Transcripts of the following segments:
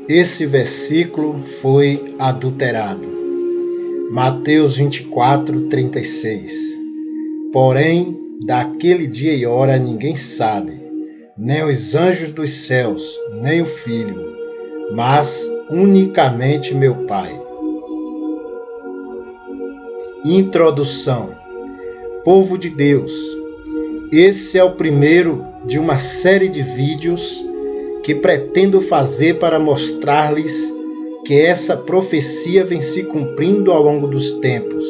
Esse versículo foi adulterado. Mateus 24, 36. Porém, daquele dia e hora ninguém sabe, nem os anjos dos céus, nem o Filho, mas unicamente meu Pai. Introdução. Povo de Deus, esse é o primeiro de uma série de vídeos que pretendo fazer para mostrar-lhes que essa profecia vem se cumprindo ao longo dos tempos,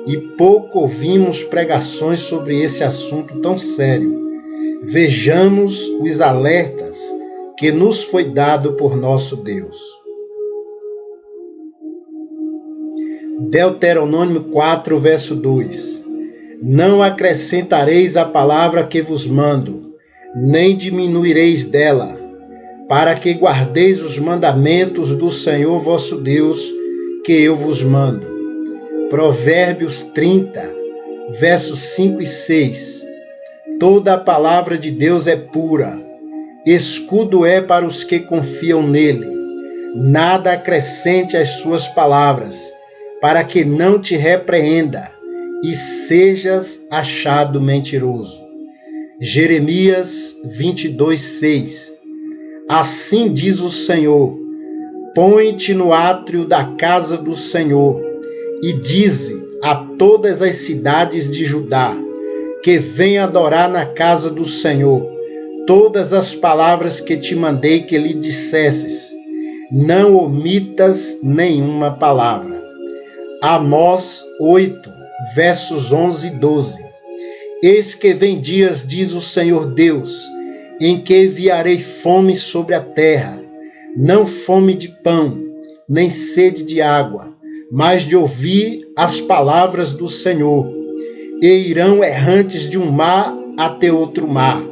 e pouco ouvimos pregações sobre esse assunto tão sério. Vejamos os alertas que nos foi dado por nosso Deus. Deuteronômio 4, verso 2. Não acrescentareis a palavra que vos mando, nem diminuireis dela, para que guardeis os mandamentos do Senhor vosso Deus, que eu vos mando. Provérbios 30, versos 5 e 6. Toda a palavra de Deus é pura, escudo é para os que confiam nele. Nada acrescente às suas palavras, para que não te repreenda e sejas achado mentiroso. Jeremias 22, 6. Assim diz o Senhor: põe-te no átrio da casa do Senhor e dize a todas as cidades de Judá que venham adorar na casa do Senhor todas as palavras que te mandei que lhe dissesses. Não omitas nenhuma palavra. Amós 8, versos 11 e 12. Eis que vem dias, diz o Senhor Deus, em que enviarei fome sobre a terra, não fome de pão, nem sede de água, mas de ouvir as palavras do Senhor. E irão errantes de um mar até outro mar,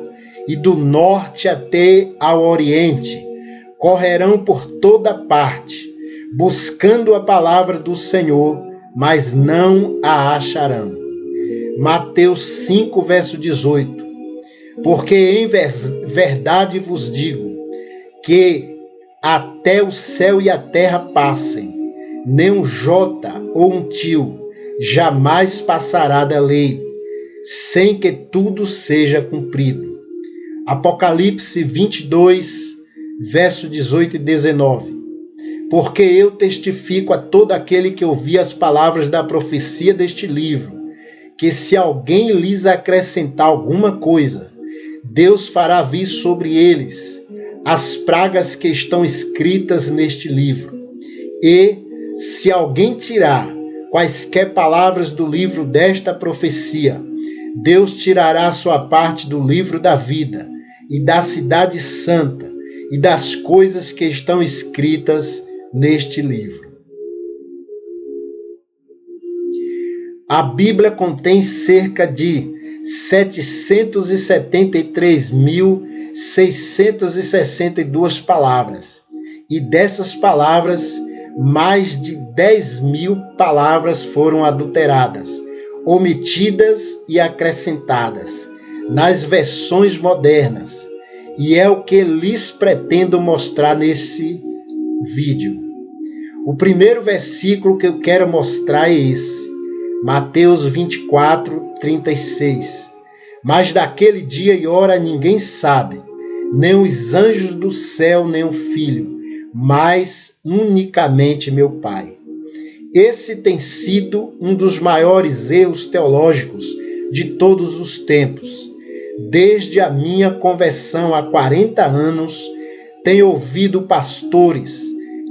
e do norte até ao oriente, correrão por toda parte, buscando a palavra do Senhor, mas não a acharão. Mateus 5, verso 18. Porque em verdade vos digo, que até o céu e a terra passem, nem um jota ou um tio jamais passará da lei, sem que tudo seja cumprido. Apocalipse 22, verso 18 e 19. Porque eu testifico a todo aquele que ouvir as palavras da profecia deste livro, que se alguém lhes acrescentar alguma coisa, Deus fará vir sobre eles as pragas que estão escritas neste livro. E, se alguém tirar quaisquer palavras do livro desta profecia, Deus tirará a sua parte do livro da vida e da cidade santa e das coisas que estão escritas neste livro. A Bíblia contém cerca de 773.662 palavras, e dessas palavras, mais de 10.000 palavras foram adulteradas, omitidas e acrescentadas nas versões modernas, e é o que lhes pretendo mostrar nesse vídeo. O primeiro versículo que eu quero mostrar é esse, Mateus 24, 36. Mas daquele dia e hora ninguém sabe, nem os anjos do céu, nem o Filho, mas unicamente meu Pai. Esse tem sido um dos maiores erros teológicos de todos os tempos. Desde a minha conversão há 40 anos, tenho ouvido pastores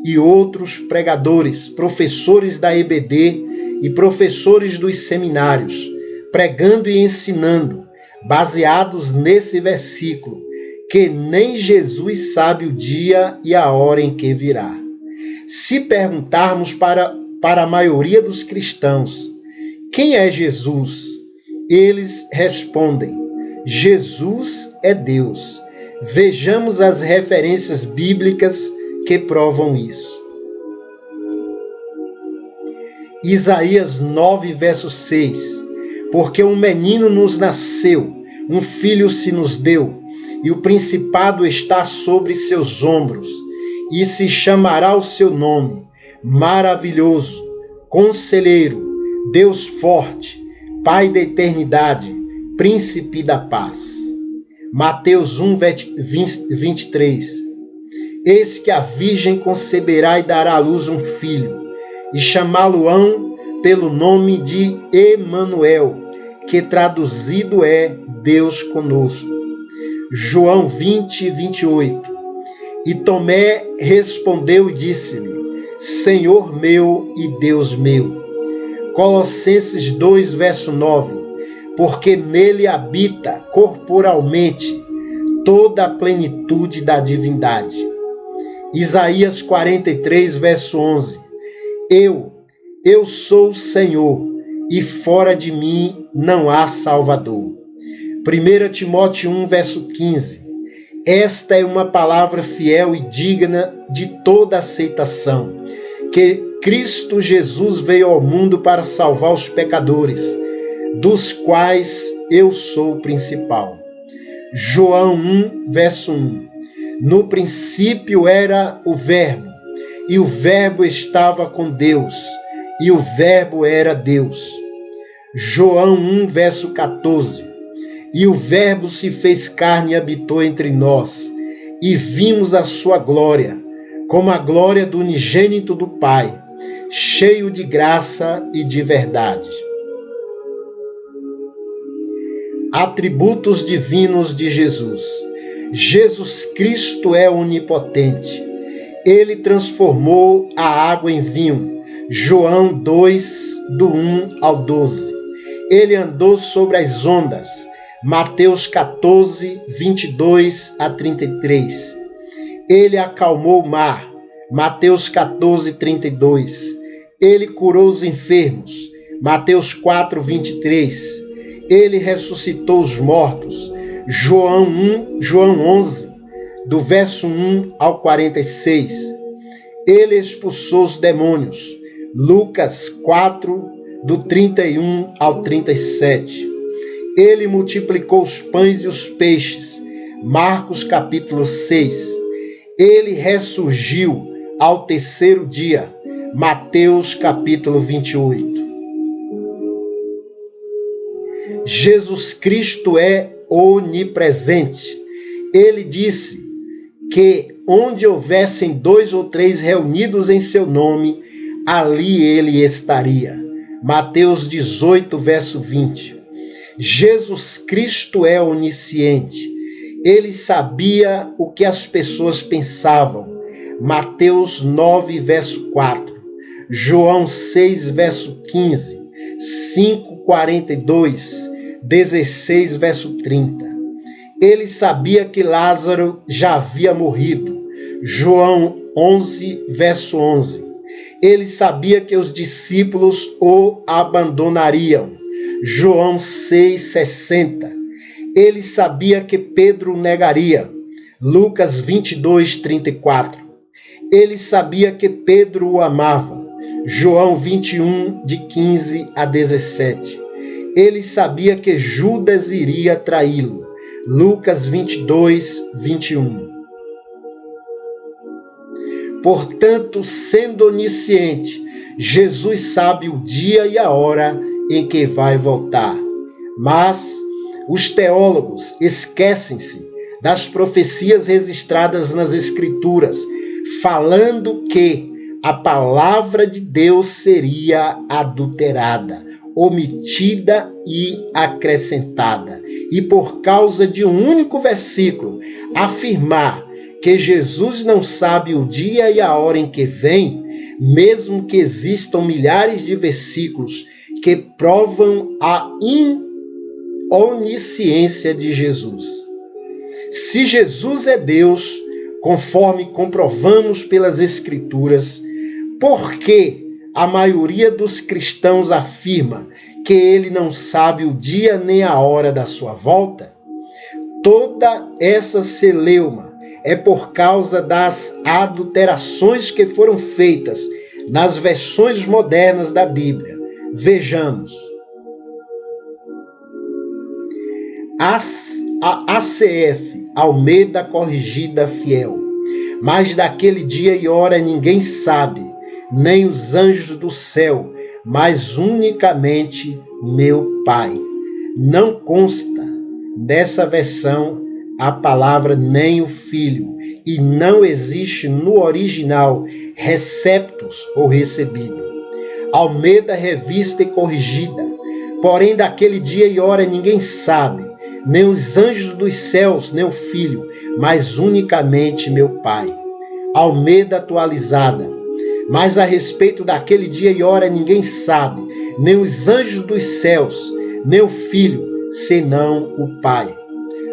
e outros pregadores, professores da EBD e professores dos seminários, pregando e ensinando, baseados nesse versículo, que nem Jesus sabe o dia e a hora em que virá. Se perguntarmos para a maioria dos cristãos, quem é Jesus? Eles respondem, Jesus é Deus. Vejamos as referências bíblicas que provam isso. Isaías 9, verso 6. Porque um menino nos nasceu, um filho se nos deu, e o principado está sobre seus ombros, e se chamará o seu nome, maravilhoso, conselheiro, Deus forte, Pai da eternidade, príncipe da paz. Mateus 1, 23. Eis que a virgem conceberá e dará à luz um filho, e chamá-lo-ão pelo nome de Emanuel, que traduzido é Deus conosco. João 20, 28. E Tomé respondeu e disse-lhe, Senhor meu e Deus meu. Colossenses 2, verso 9. Porque nele habita corporalmente toda a plenitude da divindade. Isaías 43, verso 11. Eu sou o Senhor, e fora de mim não há Salvador. 1 Timóteo 1, verso 15. Esta é uma palavra fiel e digna de toda aceitação, que Cristo Jesus veio ao mundo para salvar os pecadores, dos quais eu sou o principal. João 1, verso 1. No princípio era o Verbo, e o Verbo estava com Deus, e o Verbo era Deus. João 1, verso 14. E o Verbo se fez carne e habitou entre nós, e vimos a sua glória, como a glória do unigênito do Pai, cheio de graça e de verdade. Atributos divinos de Jesus. Jesus Cristo é onipotente. Ele transformou a água em vinho. João 2, do 1 ao 12. Ele andou sobre as ondas. Mateus 14, 22 a 33. Ele acalmou o mar. Mateus 14, 32. Ele curou os enfermos. Mateus 4, 23. Ele ressuscitou os mortos. João 11, do verso 1 ao 46. Ele expulsou os demônios. Lucas 4, do 31 ao 37. Ele multiplicou os pães e os peixes. Marcos capítulo 6. Ele ressurgiu ao terceiro dia. Mateus capítulo 28. Jesus Cristo é onipresente. Ele disse que onde houvessem 2 ou 3 reunidos em seu nome, ali ele estaria. Mateus 18, verso 20. Jesus Cristo é onisciente. Ele sabia o que as pessoas pensavam. Mateus 9, verso 4. João 6, verso 15. 5, 42. 16, verso 30. Ele sabia que Lázaro já havia morrido. João 11, verso 11. Ele sabia que os discípulos o abandonariam. João 6,60. Ele sabia que Pedro o negaria. Lucas 22:34. Ele sabia que Pedro o amava. João 21, de 15 a 17. Ele sabia que Judas iria traí-lo. Lucas 22:21. Portanto, sendo onisciente, Jesus sabe o dia e a hora em que vai voltar. Mas os teólogos esquecem-se das profecias registradas nas Escrituras, falando que a palavra de Deus seria adulterada, omitida e acrescentada. E por causa de um único versículo, afirmar que Jesus não sabe o dia e a hora em que vem, mesmo que existam milhares de versículos que provam a onisciência de Jesus. Se Jesus é Deus, conforme comprovamos pelas Escrituras, por que a maioria dos cristãos afirma que ele não sabe o dia nem a hora da sua volta? Toda essa celeuma é por causa das adulterações que foram feitas nas versões modernas da Bíblia. Vejamos. A ACF, Almeida Corrigida Fiel. Mas daquele dia e hora ninguém sabe, nem os anjos do céu, mas unicamente meu Pai. Não consta dessa versão a palavra nem o Filho, e não existe no original receptos ou recebido. Almeida Revista e Corrigida. Porém, daquele dia e hora ninguém sabe, nem os anjos dos céus, nem o Filho, mas unicamente meu Pai. Almeida Atualizada. Mas a respeito daquele dia e hora ninguém sabe, nem os anjos dos céus, nem o Filho, senão o Pai.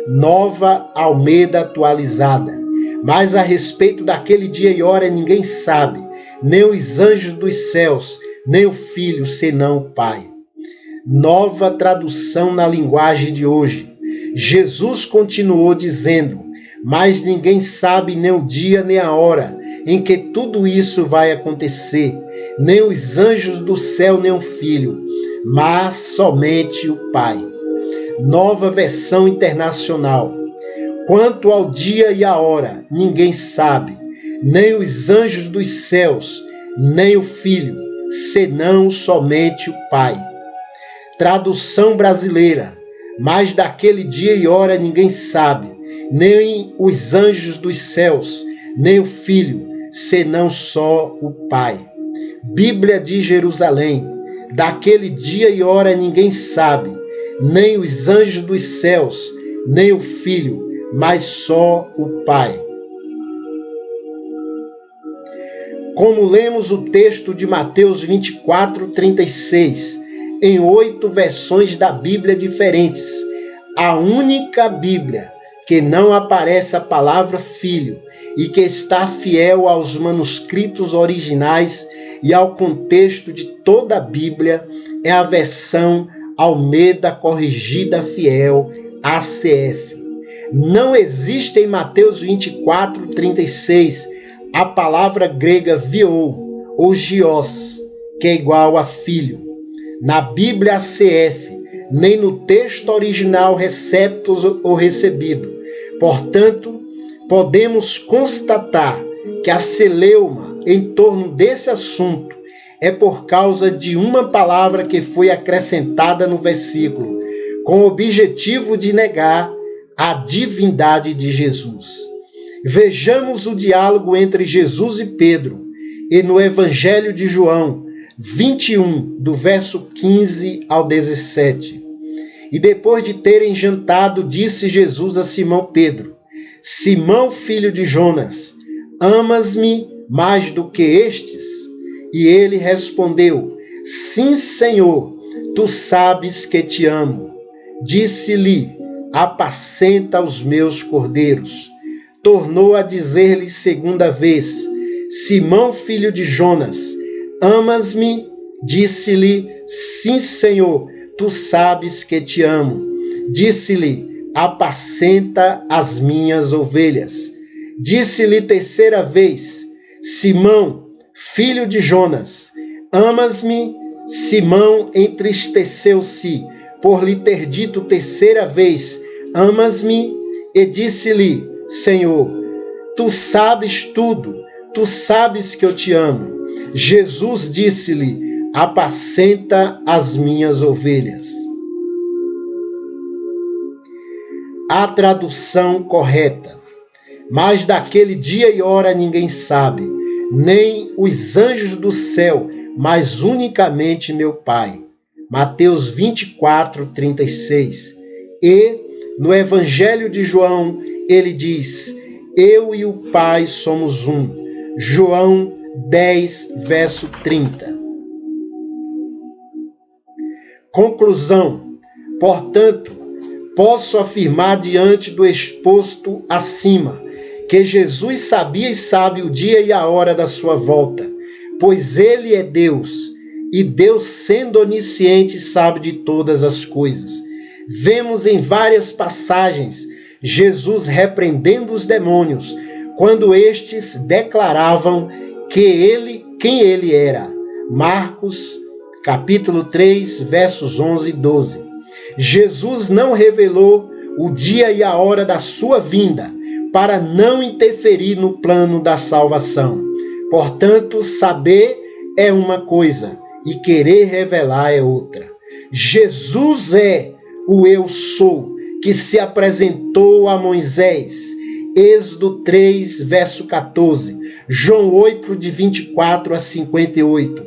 Nova Almeida Atualizada. Mas a respeito daquele dia e hora ninguém sabe, nem os anjos dos céus, nem o Filho, senão o Pai. Nova tradução na linguagem de hoje. Jesus continuou dizendo, mas ninguém sabe nem o dia nem a hora em que tudo isso vai acontecer, nem os anjos do céu, nem o Filho, mas somente o Pai. Nova versão internacional. Quanto ao dia e a hora, ninguém sabe, nem os anjos dos céus, nem o Filho, senão somente o Pai. Tradução brasileira. Mas daquele dia e hora ninguém sabe, nem os anjos dos céus, nem o Filho, senão só o Pai. Bíblia de Jerusalém. Daquele dia e hora ninguém sabe, nem os anjos dos céus, nem o Filho, mas só o Pai. Como lemos o texto de Mateus 24:36, em 8 versões da Bíblia diferentes, a única Bíblia que não aparece a palavra Filho e que está fiel aos manuscritos originais e ao contexto de toda a Bíblia é a versão Almeida Corrigida Fiel, ACF. Não existe em Mateus 24:36 a palavra grega viou ou gios, que é igual a filho. Na Bíblia ACF, nem no texto original receptos ou recebido. Portanto, podemos constatar que a celeuma em torno desse assunto é por causa de uma palavra que foi acrescentada no versículo, com o objetivo de negar a divindade de Jesus. Vejamos o diálogo entre Jesus e Pedro, e no Evangelho de João 21, do verso 15 ao 17. E depois de terem jantado, disse Jesus a Simão Pedro, Simão, filho de Jonas, amas-me mais do que estes? E ele respondeu, sim, Senhor, tu sabes que te amo. Disse-lhe, apacenta os meus cordeiros. Tornou a dizer-lhe segunda vez, Simão, filho de Jonas, amas-me? Disse-lhe, sim, Senhor, tu sabes que te amo. Disse-lhe, apacenta as minhas ovelhas. Disse-lhe terceira vez, Simão, filho de Jonas, amas-me? Simão entristeceu-se por lhe ter dito terceira vez, amas-me? E disse-lhe, Senhor, tu sabes tudo, tu sabes que eu te amo. Jesus disse-lhe, apacenta as minhas ovelhas. A tradução correta. Mas daquele dia e hora ninguém sabe, nem os anjos do céu, mas unicamente meu Pai. Mateus 24:36. E no Evangelho de João, ele diz, eu e o Pai somos um. João 10, verso 30. Conclusão. Portanto, posso afirmar diante do exposto acima, que Jesus sabia e sabe o dia e a hora da sua volta, pois ele é Deus, e Deus, sendo onisciente, sabe de todas as coisas. Vemos em várias passagens Jesus repreendendo os demônios, quando estes declaravam quem ele era. Marcos, capítulo 3, versos 11 e 12. Jesus não revelou o dia e a hora da sua vinda para não interferir no plano da salvação. Portanto, saber é uma coisa e querer revelar é outra. Jesus é o Eu Sou, que se apresentou a Moisés. Êxodo 3, verso 14. João 8, de 24 a 58.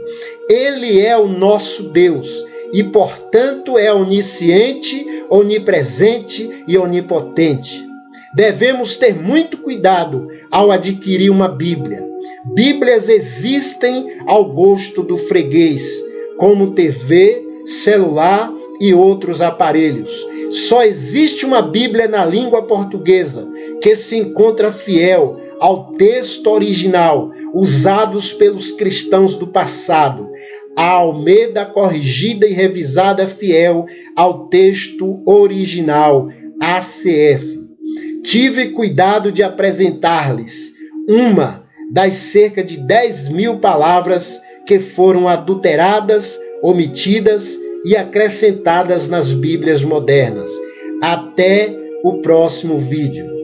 Ele é o nosso Deus e, portanto, é onisciente, onipresente e onipotente. Devemos ter muito cuidado ao adquirir uma Bíblia. Bíblias existem ao gosto do freguês, como TV, celular e outros aparelhos. Só existe uma Bíblia na língua portuguesa que se encontra fiel ao texto original, usados pelos cristãos do passado. A Almeida corrigida e revisada fiel ao texto original, ACF. Tive cuidado de apresentar-lhes uma das cerca de 10.000 palavras que foram adulteradas, omitidas e acrescentadas nas Bíblias modernas. Até o próximo vídeo.